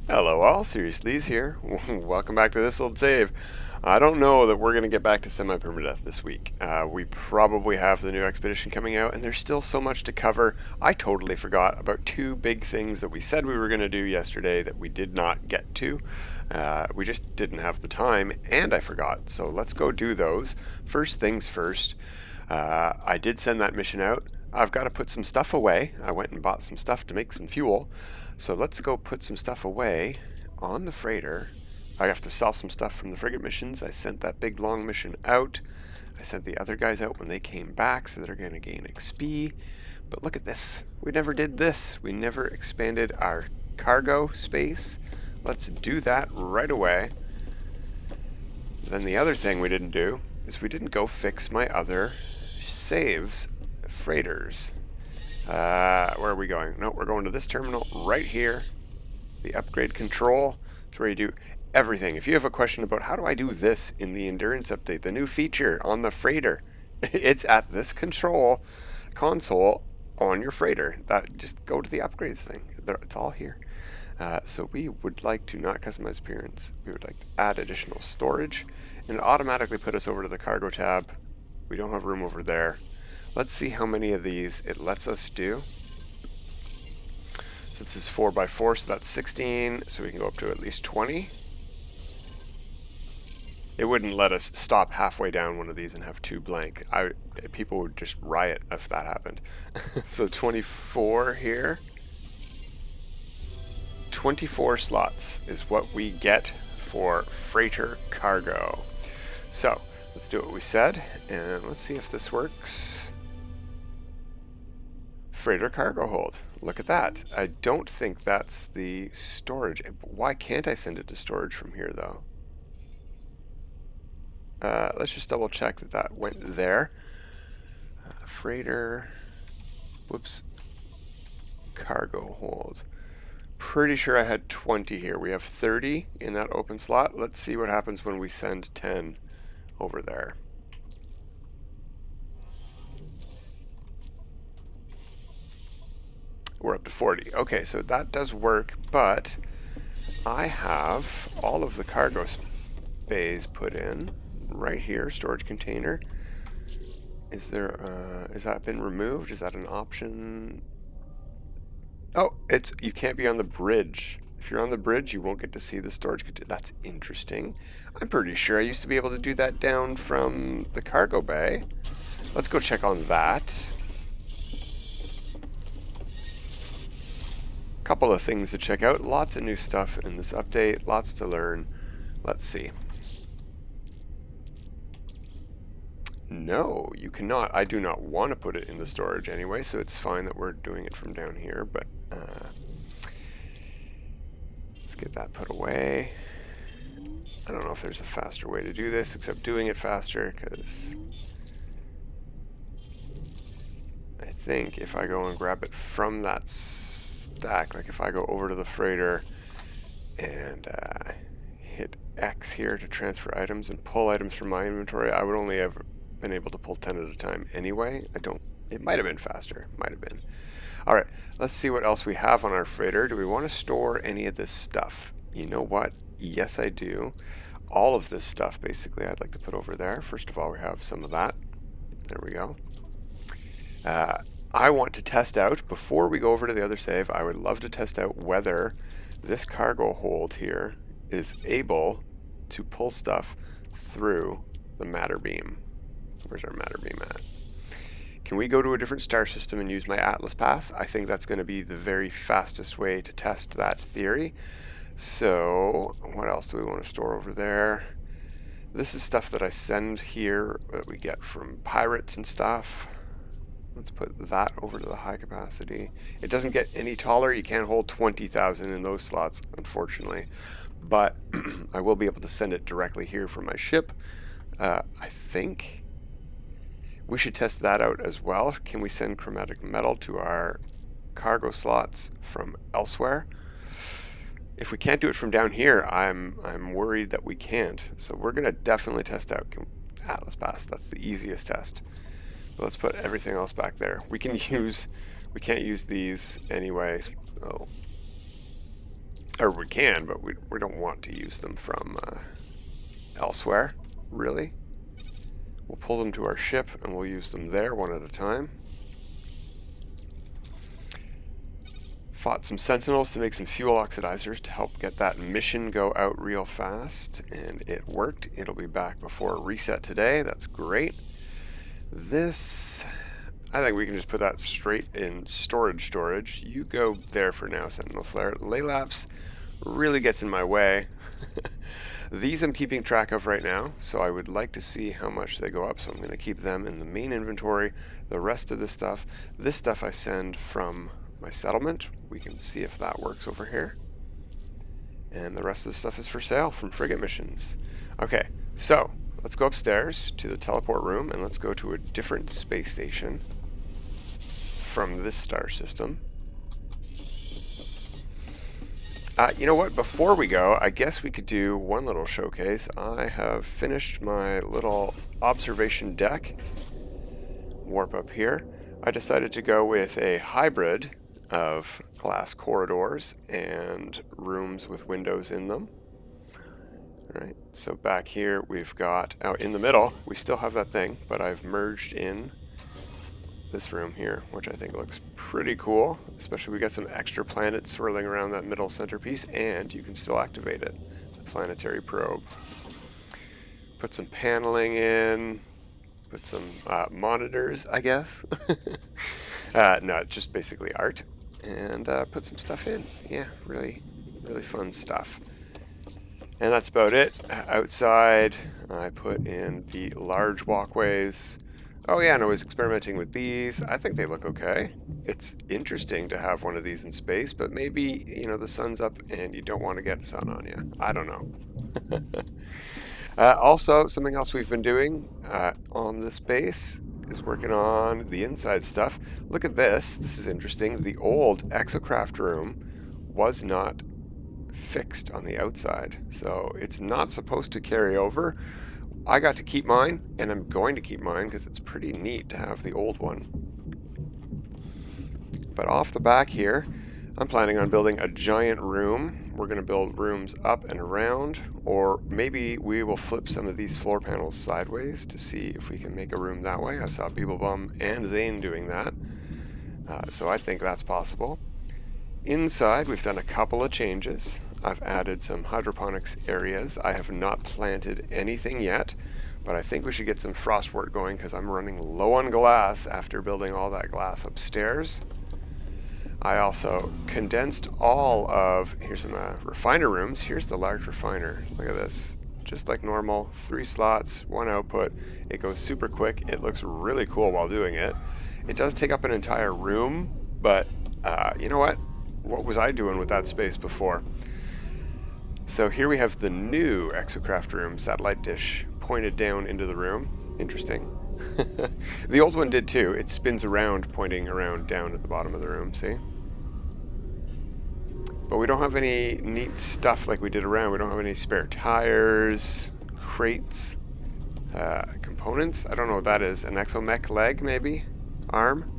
Hello all, Seriously's here. Welcome back to this old save. I don't know that we're going to get back to semi-permadeath this week. We probably have the new expedition coming out, and there's still so much to cover. I totally forgot about two big things that we said we were going to do yesterday that we did not get to. We just didn't have the time, and I forgot. So let's go do those. First things first, I did send that mission out. I've got to put some stuff away. I went and bought some stuff to make some fuel. So let's go put some stuff away on the freighter. I have to sell some stuff from the frigate missions. I sent that big long mission out. I sent the other guys out when they came back, so they're going to gain XP. But look at this. We never did this. We never expanded our cargo space. Let's do that right away. Then the other thing we didn't do is we didn't go fix my other saves freighters. Where are we going? No, we're going to this terminal right here. The upgrade control. It's where you do everything. If you have a question about how do I do this in the endurance update, the new feature on the freighter, it's at this control console on your freighter. Just go to the upgrades thing. It's all here. So we would like to not customize appearance. We would like to add additional storage, and it automatically put us over to the cargo tab. We don't have room over there. Let's see how many of these it lets us do. So this is 4x4, so that's 16, so we can go up to at least 20. It wouldn't let us stop halfway down one of these and have two blank. People would just riot if that happened. So 24 here. 24 slots is what we get for freighter cargo. So let's do what we said, and let's see if this works. Freighter cargo hold. Look at that. I don't think that's the storage. Why can't I send it to storage from here, though? Let's just double check that that went there. Freighter. Whoops. Cargo hold. Pretty sure I had 20 here. We have 30 in that open slot. Let's see what happens when we send 10 over there. We're up to 40. Okay, so that does work, but I have all of the cargo bays put in right here, storage container. Is that been removed? Is that an option? Oh, you can't be on the bridge. If you're on the bridge, you won't get to see the storage container. That's interesting. I'm pretty sure I used to be able to do that down from the cargo bay. Let's go check on that. Couple of things to check out. Lots of new stuff in this update. Lots to learn. Let's see. No, you cannot. I do not want to put it in the storage anyway, so it's fine that we're doing it from down here, but let's get that put away. I don't know if there's a faster way to do this except doing it faster, because I think if I go and grab it from that stack, like if I go over to the freighter and hit X here to transfer items and pull items from my inventory, I would only have been able to pull 10 at a time anyway. It might have been faster, might have been. All right, let's see what else we have on our freighter. Do we want to store any of this stuff? You know what? Yes, I do. All of this stuff, basically, I'd like to put over there. First of all, we have some of that. There we go. I want to test out, before we go over to the other save, I would love to test out whether this cargo hold here is able to pull stuff through the matter beam. Where's our matter beam at? Can we go to a different star system and use my Atlas pass? I think that's going to be the very fastest way to test that theory. So what else do we want to store over there? This is stuff that I send here that we get from pirates and stuff. Let's put that over to the high capacity. It doesn't get any taller. You can't hold 20,000 in those slots, unfortunately. But I will be able to send it directly here from my ship. I think we should test that out as well. Can we send chromatic metal to our cargo slots from elsewhere? If we can't do it from down here, I'm worried that we can't. So we're going to definitely test out Atlas Pass. That's the easiest test. But let's put everything else back there. We can't use these anyway. Oh. Or we can, but we don't want to use them from elsewhere, really. We'll pull them to our ship and we'll use them there one at a time. Fought some sentinels to make some fuel oxidizers to help get that mission go out real fast, and it worked. It'll be back before reset today. That's great. This, I think we can just put that straight in storage. You go there for now, Sentinel Flare. Laylaps really gets in my way. These I'm keeping track of right now, so I would like to see how much they go up, so I'm going to keep them in the main inventory. The rest of this stuff I send from my settlement. We can see if that works over here. And the rest of the stuff is for sale from frigate missions. Okay, so let's go upstairs to the teleport room and let's go to a different space station from this star system. You know what? Before we go, I guess we could do one little showcase. I have finished my little observation deck. Warp up here. I decided to go with a hybrid of glass corridors and rooms with windows in them. Alright, so back here we've got, out in the middle, we still have that thing, but I've merged in this room here, which I think looks pretty cool. Especially we got some extra planets swirling around that middle centerpiece, and you can still activate it. The planetary probe. Put some paneling in, put some monitors, I guess. No, just basically art. And put some stuff in. Yeah, really fun stuff. And that's about it. Outside, I put in the large walkways. Oh yeah, and I was experimenting with these. I think they look okay. It's interesting to have one of these in space, but maybe, you know, the sun's up and you don't want to get sun on you. I don't know. Also, something else we've been doing on this base is working on the inside stuff. Look at this. This is interesting. The old exocraft room was not fixed on the outside, so it's not supposed to carry over. I got to keep mine, and I'm going to keep mine because it's pretty neat to have the old one. But off the back here, I'm planning on building a giant room. We're going to build rooms up and around, or maybe we will flip some of these floor panels sideways to see if we can make a room that way. I saw Beeblebum and Zane doing that, so I think that's possible. Inside, we've done a couple of changes. I've added some hydroponics areas. I have not planted anything yet, but I think we should get some frost work going because I'm running low on glass after building all that glass upstairs. I also condensed all of, here's some refiner rooms. Here's the large refiner. Look at this. Just like normal, 3 slots, 1 output. It goes super quick. It looks really cool while doing it. It does take up an entire room, but you know what? What was I doing with that space before? So here we have the new exocraft room, satellite dish pointed down into the room. Interesting. The old one did too. It spins around, pointing around down at the bottom of the room, see? But we don't have any neat stuff like we did around. We don't have any spare tires, crates, components. I don't know what that is. An exomech leg, maybe? Arm?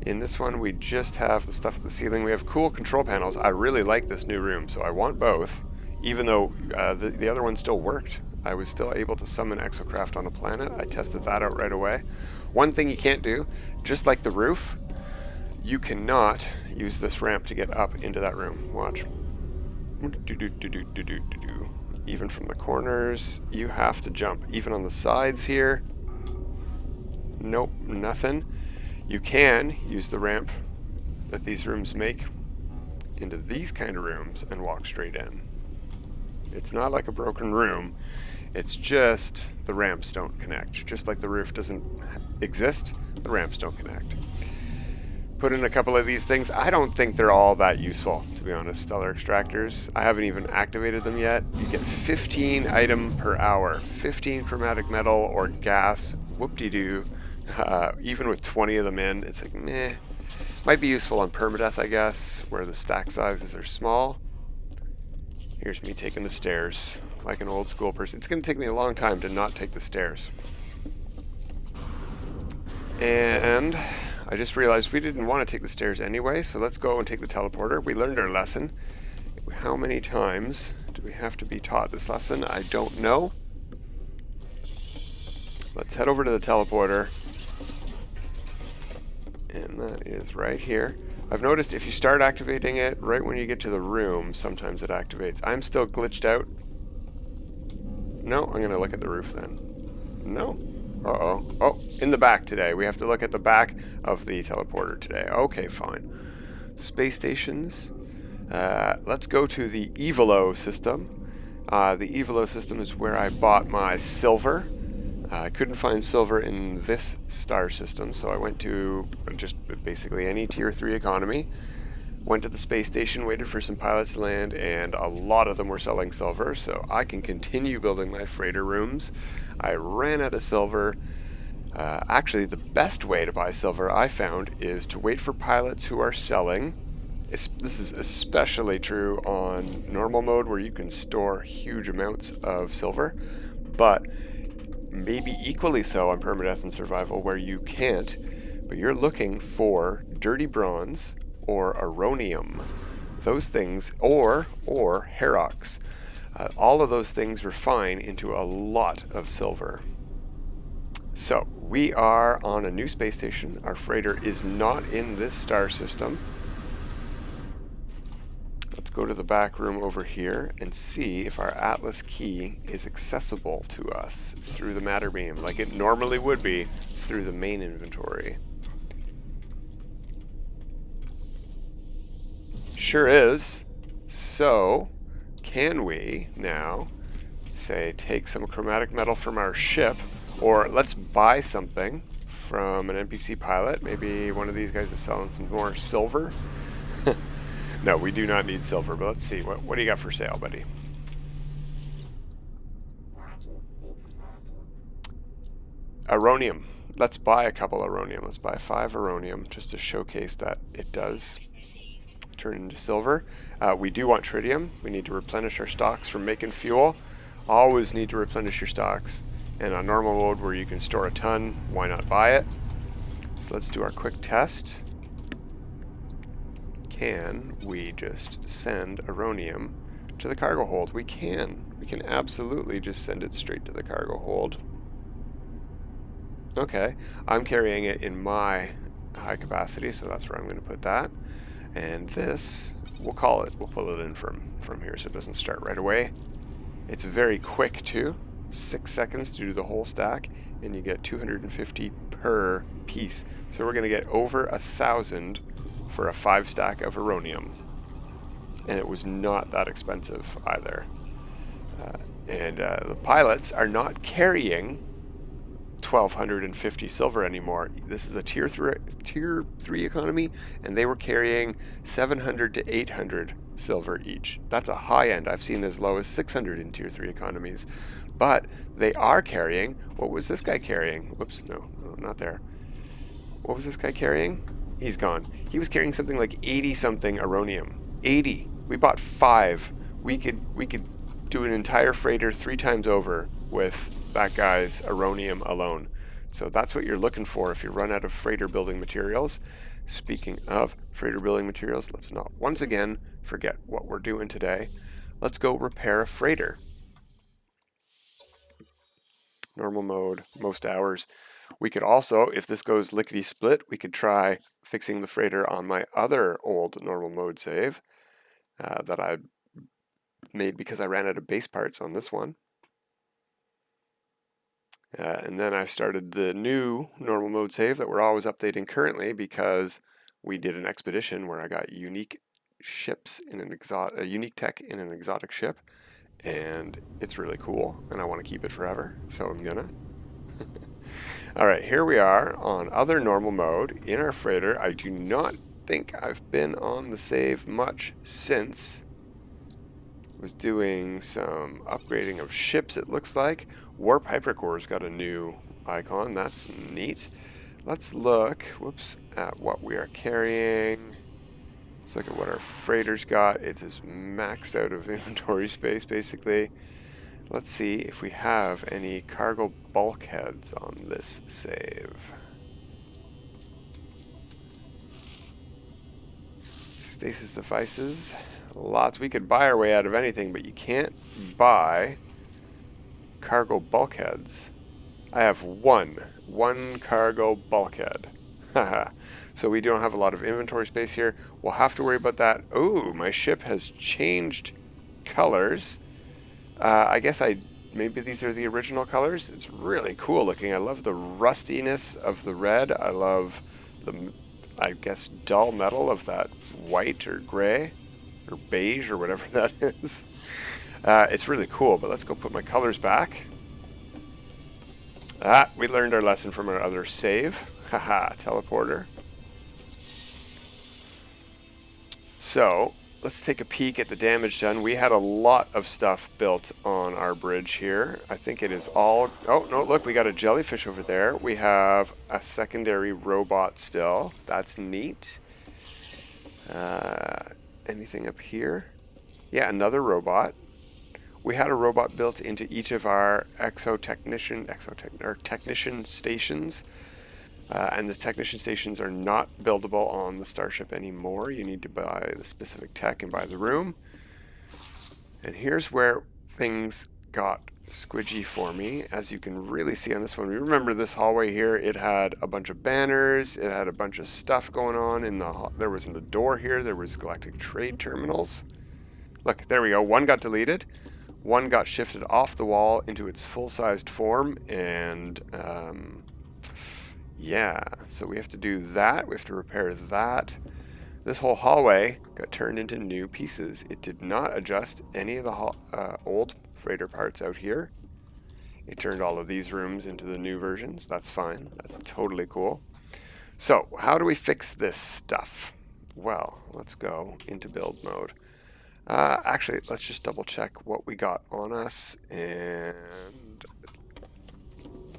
In this one, we just have the stuff at the ceiling. We have cool control panels. I really like this new room, so I want both, even though the other one still worked. I was still able to summon exocraft on a planet. I tested that out right away. One thing you can't do, just like the roof, you cannot use this ramp to get up into that room. Watch. Even from the corners, you have to jump. Even on the sides here, nope, nothing. You can use the ramp that these rooms make into these kind of rooms and walk straight in. It's not like a broken room. It's just the ramps don't connect. Just like the roof doesn't exist, the ramps don't connect. Put in a couple of these things. I don't think they're all that useful, to be honest, stellar extractors. I haven't even activated them yet. You get 15 item per hour. 15 chromatic metal or gas. Whoop-de-doo. Even with 20 of them in, it's like, meh. Might be useful on permadeath, I guess, where the stack sizes are small. Here's me taking the stairs like an old school person. It's going to take me a long time to not take the stairs. And I just realized we didn't want to take the stairs anyway, so let's go and take the teleporter. We learned our lesson. How many times do we have to be taught this lesson? I don't know. Let's head over to the teleporter. And that is right here. I've noticed if you start activating it right when you get to the room, sometimes it activates. I'm still glitched out. No, I'm going to look at the roof then. No. Uh-oh. Oh, in the back today. We have to look at the back of the teleporter today. Okay, fine. Space stations. Let's go to the Evolo system. The Evolo system is where I bought my silver. I couldn't find silver in this star system, so I went to just basically any tier 3 economy. Went to the space station, waited for some pilots to land, and a lot of them were selling silver, so I can continue building my freighter rooms. I ran out of silver. Actually, the best way to buy silver, I found, is to wait for pilots who are selling. This is especially true on normal mode, where you can store huge amounts of silver, but maybe equally so on permadeath and survival, where you can't, but you're looking for dirty bronze or aronium. Those things, or herox. All of those things refine into a lot of silver. So we are on a new space station. Our freighter is not in this star system. Let's go to the back room over here and see if our Atlas key is accessible to us through the matter beam, like it normally would be through the main inventory. Sure is. So, can we now, say, take some chromatic metal from our ship, or let's buy something from an NPC pilot. Maybe one of these guys is selling some more silver. No, we do not need silver, but let's see. What do you got for sale, buddy? Aronium. Let's buy a couple aronium. Let's buy 5 aronium just to showcase that it does turn into silver. We do want tritium. We need to replenish our stocks from making fuel. Always need to replenish your stocks. And on normal mode where you can store a ton, why not buy it? So let's do our quick test. Can we just send aronium to the cargo hold? We can. We can absolutely just send it straight to the cargo hold. Okay, I'm carrying it in my high capacity, so that's where I'm going to put that. And this, we'll pull it in from here so it doesn't start right away. It's very quick too. 6 seconds to do the whole stack, and you get 250 per piece. So we're going to get over 1,000 for a 5 stack of aronium, and it was not that expensive either. The pilots are not carrying 1,250 silver anymore. This is a tier 3 economy, and they were carrying 700 to 800 silver each. That's a high end. I've seen as low as 600 in tier 3 economies, but they are carrying. What was this guy carrying? Whoops, no, not there. What was this guy carrying? He's gone. He was carrying something like 80 something aronium. 80. We bought 5. We could do an entire freighter 3 times over with that guy's aronium alone. So that's what you're looking for if you run out of freighter building materials. Speaking of freighter building materials, let's not once again forget what we're doing today. Let's go repair a freighter. Normal mode, most hours. We could also, if this goes lickety-split, we could try fixing the freighter on my other old normal mode save that I made because I ran out of base parts on this one. And then I started the new normal mode save that we're always updating currently because we did an expedition where I got unique ships in a unique tech in an exotic ship, and it's really cool, and I want to keep it forever, so I'm gonna. Alright, here we are on other normal mode in our freighter. I do not think I've been on the save much since. Was doing some upgrading of ships, it looks like. Warp Hypercore's got a new icon. That's neat. Let's look, at what we are carrying. Let's look at what our freighter's got. It is maxed out of inventory space, basically. Let's see if we have any cargo bulkheads on this save. Stasis devices. Lots. We could buy our way out of anything, but you can't buy cargo bulkheads. I have one cargo bulkhead. Haha. So we don't have a lot of inventory space here. We'll have to worry about that. Oh, my ship has changed colors. I guess maybe these are the original colors. It's really cool looking. I love the rustiness of the red. I love the, I guess, dull metal of that white or gray or beige or whatever that is. It's really cool, but let's go put my colors back. We learned our lesson from our other save. Haha, teleporter. So, let's take a peek at the damage done. We had a lot of stuff built on our bridge here. I think it is all... Oh, no, look, we got a jellyfish over there. We have a secondary robot still. That's neat. Anything up here? Yeah, another robot. We had a robot built into each of our technician stations. And the technician stations are not buildable on the starship anymore. You need to buy the specific tech and buy the room. And here's where things got squidgy for me, as you can really see on this one. Remember this hallway here? It had a bunch of banners. It had a bunch of stuff going on. There was in the door here. There was galactic trade terminals. Look, there we go. One got deleted. One got shifted off the wall into its full-sized form, and yeah, so we have to do that. We have to repair that. This whole hallway got turned into new pieces. It did not adjust any of the old freighter parts out here. It turned all of these rooms into the new versions. That's fine. That's totally cool. So, how do we fix this stuff? Well, let's go into build mode. Actually, let's just double check what we got on us and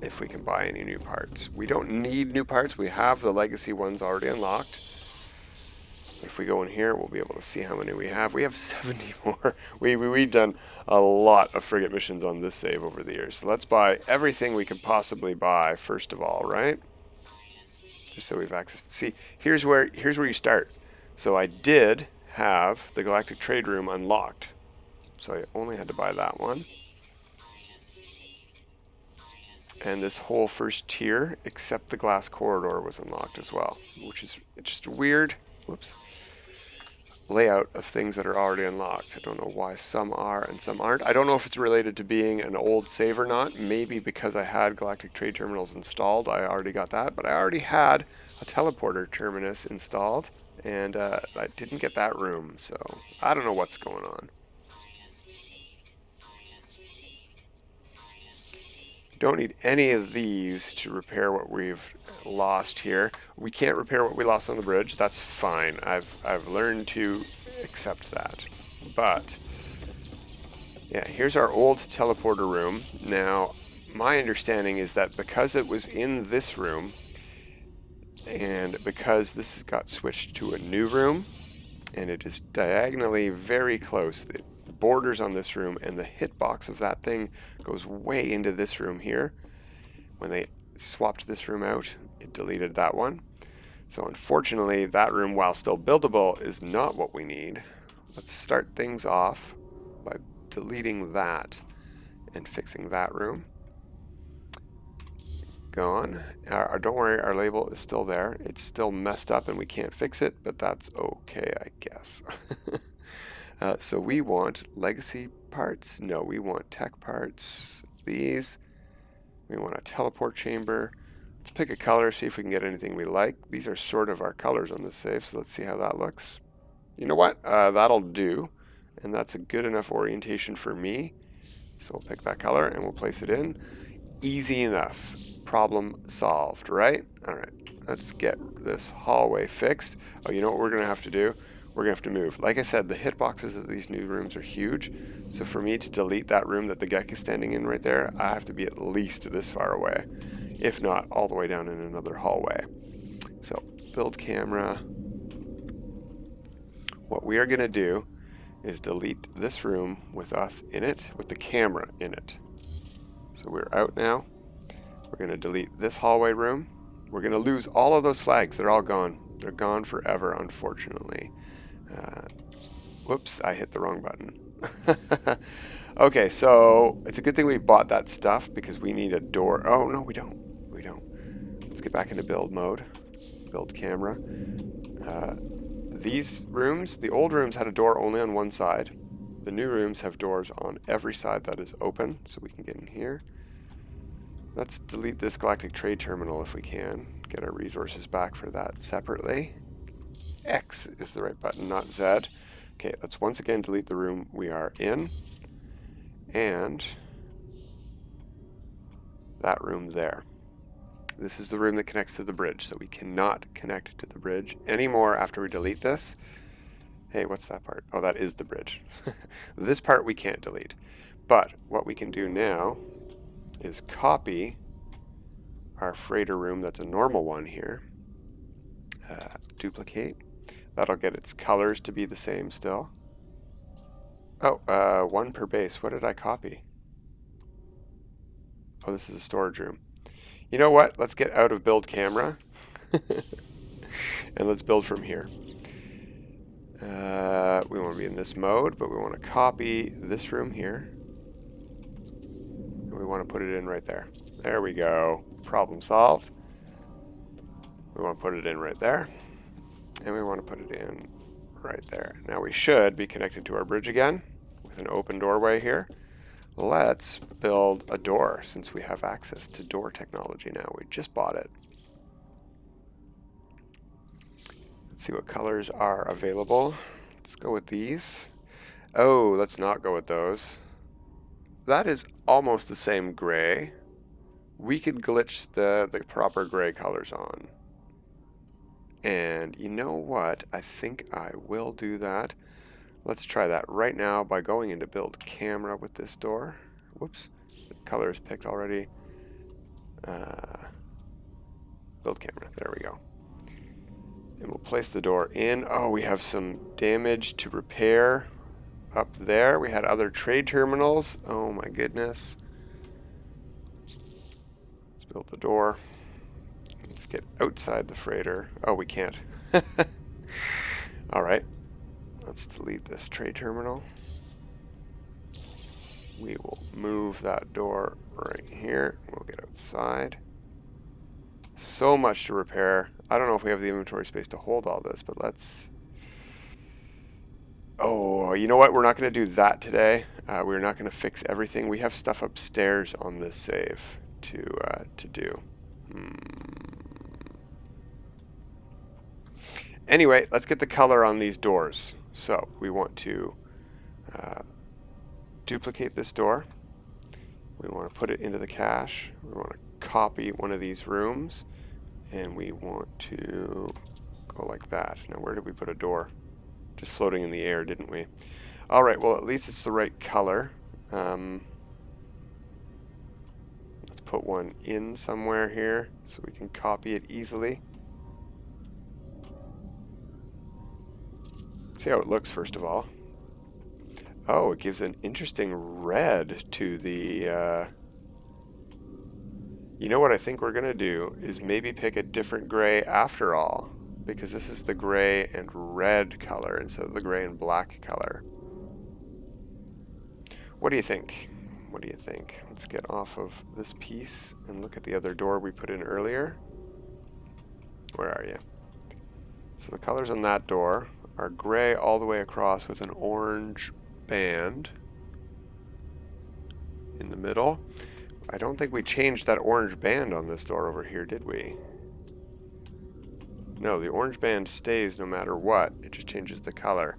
if we can buy any new parts. We don't need new parts. We have the legacy ones already unlocked. If we go in here, we'll be able to see how many we have. We have 74. We've done a lot of frigate missions on this save over the years. So let's buy everything we can possibly buy first of all, right? Just so we have access. See, here's where you start. So I did have the galactic trade room unlocked. So I only had to buy that one. And this whole first tier, except the glass corridor, was unlocked as well, which is just a weird, whoops, layout of things that are already unlocked. I don't know why some are and some aren't. I don't know if it's related to being an old save or not. Maybe because I had galactic trade terminals installed, I already got that. But I already had a teleporter terminus installed, and I didn't get that room. So I don't know what's going on. Don't need any of these to repair what we've lost here. We can't repair what we lost on the bridge. That's fine. I've learned to accept that. But yeah, here's our old teleporter room. Now, my understanding is that because it was in this room, and because this got switched to a new room, and it is diagonally very close, it borders on this room, and the hitbox of that thing goes way into this room here. When they swapped this room out, it deleted that one. So unfortunately, that room, while still buildable, is not what we need. Let's start things off by deleting that and fixing that room. Gone. Don't worry, our label is still there. It's still messed up and we can't fix it, but that's okay, I guess. So we want legacy parts. No, we want tech parts. These. We want a teleport chamber. Let's pick a color, see if we can get anything we like. These are sort of our colors on this save, so let's see how that looks. You know what? That'll do. And that's a good enough orientation for me. So we'll pick that color and we'll place it in. Easy enough. Problem solved, right? All right, let's get this hallway fixed. Oh, you know what we're going to have to do? We're going to have to move. Like I said, the hitboxes of these new rooms are huge. So for me to delete that room that the Gek is standing in right there, I have to be at least this far away. If not, all the way down in another hallway. So, build camera. What we are going to do is delete this room with us in it, with the camera in it. So we're out now. We're going to delete this hallway room. We're going to lose all of those flags. They're all gone. They're gone forever, unfortunately. Whoops, I hit the wrong button. Okay, so it's a good thing we bought that stuff because we need a door. Oh, no, we don't. We don't. Let's get back into build mode. Build camera. These rooms, the old rooms had a door only on one side. The new rooms have doors on every side that is open, so we can get in here. Let's delete this galactic trade terminal if we can. Get our resources back for that separately. X is the right button, not Z. Okay, let's once again delete the room we are in. And that room there. This is the room that connects to the bridge, so we cannot connect to the bridge anymore after we delete this. Hey, what's that part? Oh, that is the bridge. This part we can't delete. But what we can do now is copy our freighter room that's a normal one here. Duplicate. That'll get its colors to be the same still. Oh, one per base. What did I copy? Oh, this is a storage room. You know what? Let's get out of build camera. And let's build from here. We want to be in this mode, but we want to copy this room here. And we want to put it in right there. There we go. Problem solved. We want to put it in right there. And we want to put it in right there. Now we should be connected to our bridge again with an open doorway here. Let's build a door since we have access to door technology now. We just bought it. Let's see what colors are available. Let's go with these. Oh, let's not go with those. That is almost the same gray. We could glitch the proper gray colors on. And you know what? I think I will do that. Let's try that right now by going into build camera with this door. Whoops, the color is picked already. Build camera, there we go. And we'll place the door in. Oh, we have some damage to repair up there. We had other trade terminals. Oh my goodness. Let's build the door. Let's get outside the freighter. Oh, we can't. All right. Let's delete this trade terminal. We will move that door right here. We'll get outside. So much to repair. I don't know if we have the inventory space to hold all this, but let's... Oh, you know what? We're not going to do that today. We're not going to fix everything. We have stuff upstairs on this save to do. Anyway, let's get the color on these doors. So we want to duplicate this door. We want to put it into the cache. We want to copy one of these rooms. And we want to go like that. Now, where did we put a door? Just floating in the air, didn't we? All right, well, at least it's the right color. Let's put one in somewhere here so we can copy it easily. See how it looks first of all. Oh, it gives an interesting red to the... You know what I think we're going to do is maybe pick a different gray after all, because this is the gray and red color instead of the gray and black color. What do you think? What do you think? Let's get off of this piece and look at the other door we put in earlier. Where are you? So the colors on that door are gray all the way across with an orange band in the middle. I don't think we changed that orange band on this door over here, did we? No, the orange band stays no matter what. It just changes the color.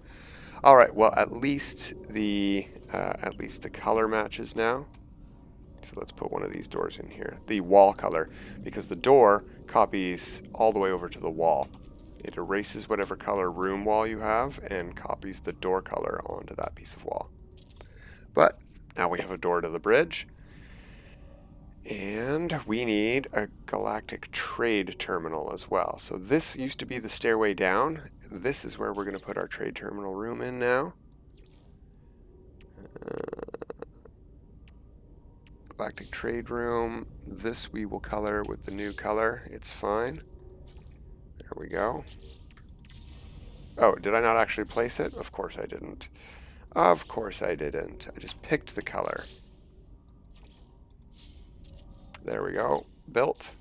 All right, well, at least the color matches now. So let's put one of these doors in here. The wall color, because the door copies all the way over to the wall. It erases whatever color room wall you have and copies the door color onto that piece of wall. But now we have a door to the bridge. And we need a galactic trade terminal as well. So this used to be the stairway down. This is where we're going to put our trade terminal room in now. Galactic trade room. This we will color with the new color. It's fine. There we go. Oh, did I not actually place it? Of course I didn't. Of course I didn't. I just picked the color. There we go. Built.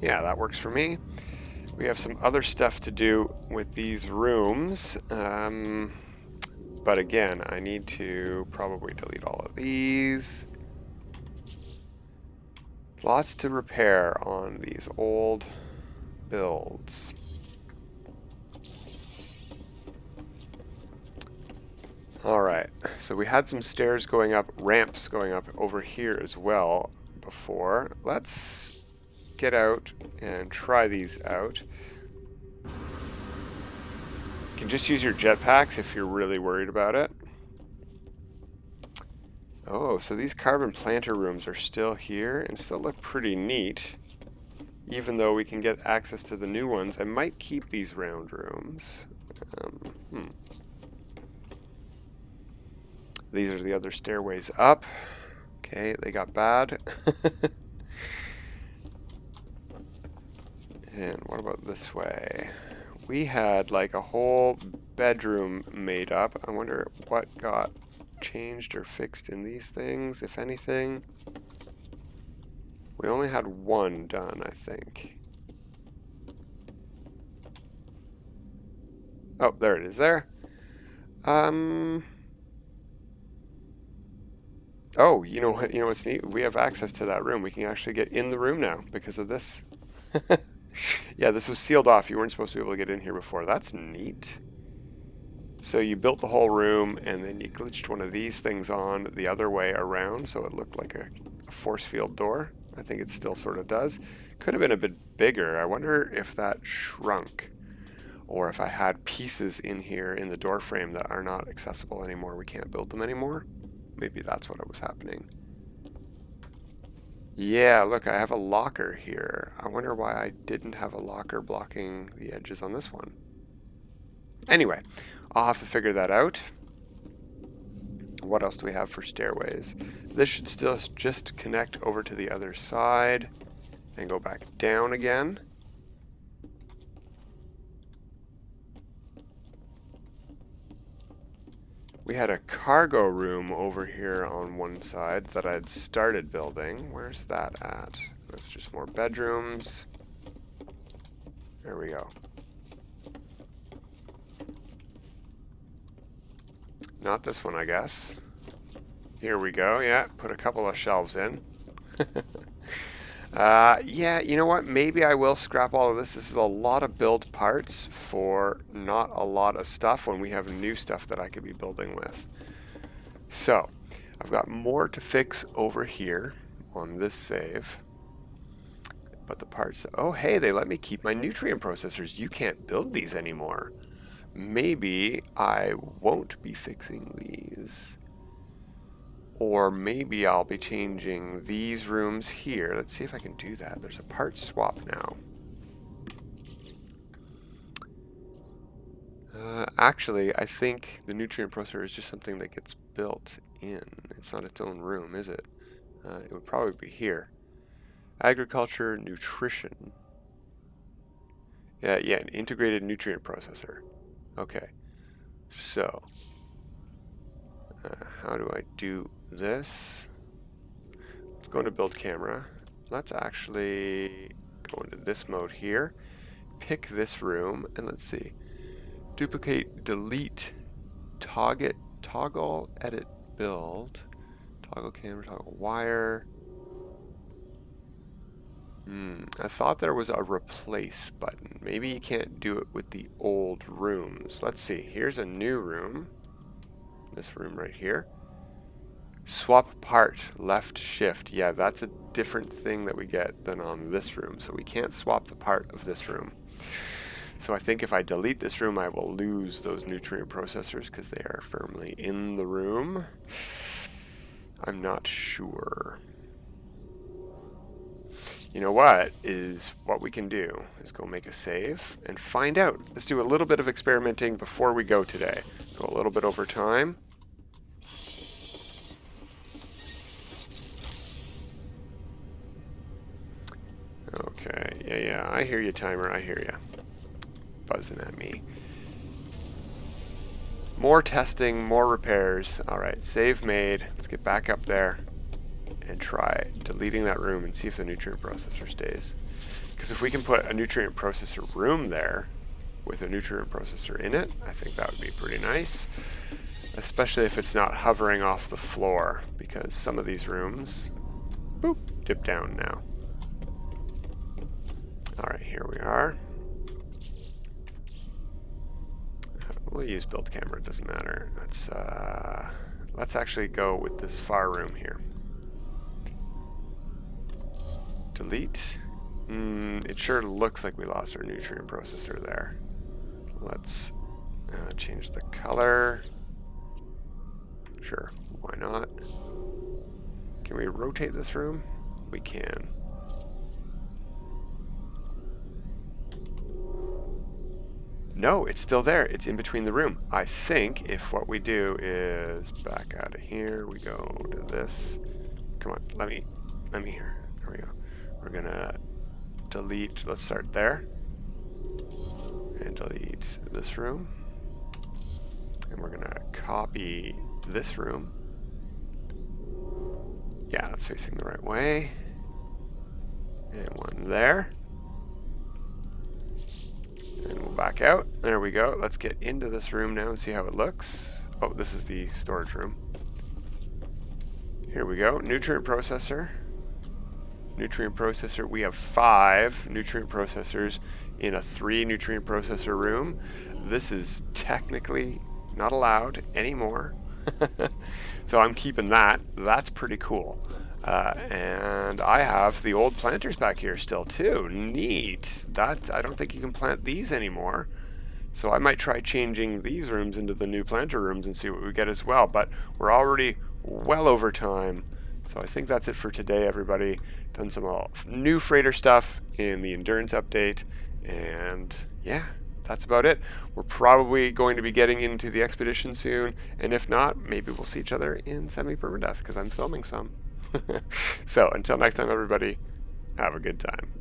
Yeah, that works for me. We have some other stuff to do with these rooms. But again, I need to probably delete all of these. Lots to repair on these old builds. Alright, so we had some stairs going up, ramps going up over here as well before. Let's get out and try these out. You can just use your jetpacks if you're really worried about it. Oh, so these carbon planter rooms are still here and still look pretty neat. Even though we can get access to the new ones, I might keep these round rooms. These are the other stairways up. Okay, they got bad. And what about this way? We had like a whole bedroom made up. I wonder what got changed or fixed in these things, if anything. We only had one done, I think. Oh, there it is there. Oh, you know what? You know what's neat? We have access to that room. We can actually get in the room now because of this. Yeah, this was sealed off. You weren't supposed to be able to get in here before. That's neat. So you built the whole room and then you glitched one of these things on the other way around so it looked like a force field door. I think it still sort of does. Could have been a bit bigger. I wonder if that shrunk or if I had pieces in here in the door frame that are not accessible anymore. We can't build them anymore. Maybe that's what was happening. Yeah, look, I have a locker here. I wonder why I didn't have a locker blocking the edges on this one. Anyway, I'll have to figure that out. What else do we have for stairways? This should still just connect over to the other side and go back down again. We had a cargo room over here on one side that I'd started building. Where's that at? That's just more bedrooms. There we go. Not this one, I guess. Here we go. Yeah, put a couple of shelves in. Yeah, you know what? Maybe I will scrap all of this. This is a lot of build parts for not a lot of stuff when we have new stuff that I could be building with. So, I've got more to fix over here on this save. But the parts... Oh, hey, they let me keep my nutrient processors. You can't build these anymore. Maybe I won't be fixing these. Or maybe I'll be changing these rooms here. Let's see if I can do that. There's a part swap now. Actually, I think the nutrient processor is just something that gets built in. It's not its own room, is it? It would probably be here. Agriculture, nutrition. Yeah, an integrated nutrient processor. Okay. So, how do I do this? Let's go into build camera. Let's actually go into this mode here. Pick this room, and let's see. Duplicate, delete, toggle, edit, build. Toggle camera, toggle wire. I thought there was a replace button. Maybe you can't do it with the old rooms. Let's see. Here's a new room. This room right here. Swap part, left shift. Yeah, that's a different thing that we get than on this room. So we can't swap the part of this room. So I think if I delete this room, I will lose those nutrient processors because they are firmly in the room. I'm not sure. You know what we can do is go make a save and find out. Let's do a little bit of experimenting before we go today. Go a little bit over time. Okay, yeah, I hear you, timer, I hear you. buzzing at me. More testing, more repairs. Alright, save made. Let's get back up there and try deleting that room and see if the nutrient processor stays. Because if we can put a nutrient processor room there with a nutrient processor in it, I think that would be pretty nice. Especially if it's not hovering off the floor, because some of these rooms, boop, dip down now. Alright, here we are. We'll use build camera, it doesn't matter. Let's actually go with this far room here. Delete. It sure looks like we lost our nutrient processor there. Let's change the color. Sure, why not? Can we rotate this room? We can. No, it's still there. It's in between the room. I think if what we do is back out of here, we go to this. Come on, let me here. There we go. We're gonna delete, let's start there. And delete this room. And we're gonna copy this room. Yeah, that's facing the right way. And one there. And we'll back out. There we go. Let's get into this room now and see how it looks. Oh, this is the storage room. Here we go. Nutrient processor. Nutrient processor. We have 5 nutrient processors in a 3 nutrient processor room. This is technically not allowed anymore. So I'm keeping that. That's pretty cool. And I have the old planters back here still too. Neat. That, I don't think you can plant these anymore. So I might try changing these rooms into the new planter rooms and see what we get as well. But we're already well over time. So I think that's it for today, everybody. Done some new freighter stuff in the endurance update. And yeah, that's about it. We're probably going to be getting into the expedition soon. And if not, maybe we'll see each other in semi-permadeath because I'm filming some. So until next time, everybody, have a good time.